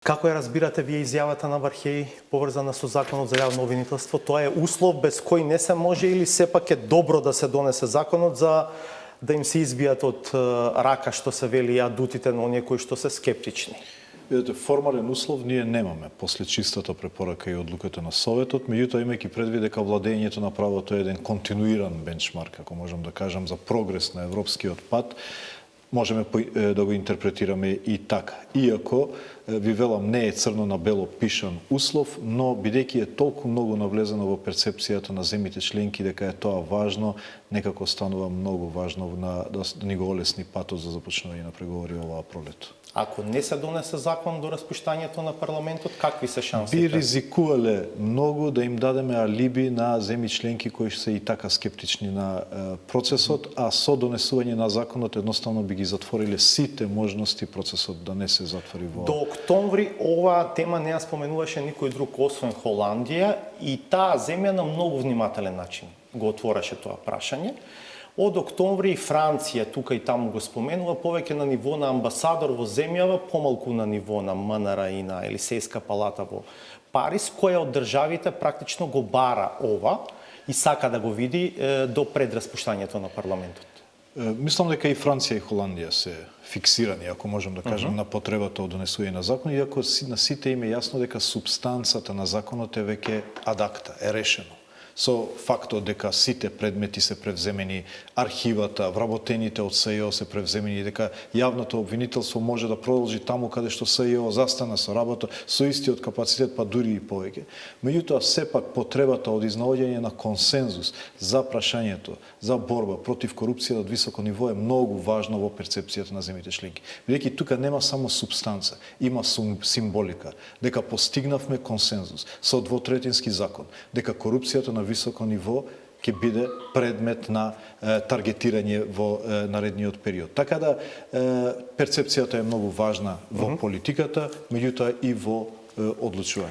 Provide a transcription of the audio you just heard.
Како ја разбирате вие изјавата на Вархеј поврзана со законот за јавно обвинителство? Тоа е услов без кој не се може или сепак е добро да се донесе законот за да им се избијат од рака, што се вели, адутите на оние кои што се скептични? Видете, формален услов ние немаме после чистата препорака и одлуката на Советот, меѓутоа имајќи предвид дека владењето на правото е еден континуиран бенчмарк, ако можам да кажам, за прогрес на европскиот пат, можеме да го интерпретираме и така. Иако, ви велам, не е црно на бело пишан услов, но бидејќи е толку многу навлезено во перцепцијата на земјите членки дека е тоа важно, некако станува многу важно да ни го олесни патот за започнување на преговори оваа пролет. Ако не се донесе закон до распуштањето на парламентот, какви се шансите? Би ризикувале многу да им дадеме алиби на земји членки кои се и така скептични на процесот, а со донесување на законот едноставно би ги затвориле сите можности процесот да не се затвори во... До октомври оваа тема не ја споменуваше никој друг освен Холандија и таа земја на многу внимателен начин го отвореше тоа прашање. Од октомври и Франција тука и таму го споменува, повеќе на ниво на амбасадор во земјава, помалку на ниво на МНР и на Елисејска палата во Париз, која од државите практично го бара ова и сака да го види до пред распуштањето на парламентот. Мислам дека и Франција и Холандија се фиксирани, ако можам да кажам, на потребата од донесување на закон, иако на сите им е јасно дека субстанцата на законот е веќе адакта, е решено. Со фактот дека сите предмети се превземени, архивата, вработените од СЈО се превземени, дека јавното обвинителство може да продолжи таму каде што СЈО застана со работа, со истиот капацитет, па дури и повеќе. Меѓутоа, сепак потребата од изнаоѓање на консензус за прашањето, за борба против корупција од високо ниво е многу важно во перцепцијата на земјите членки. Бидејќи тука нема само субстанца, има символика, дека постигнавме консензус со двотретински закон, дека корупцијата на високо ниво ќе биде предмет на таргетирање во наредниот период. Така да перцепцијата е многу важна во политиката, меѓутоа и во одлучување.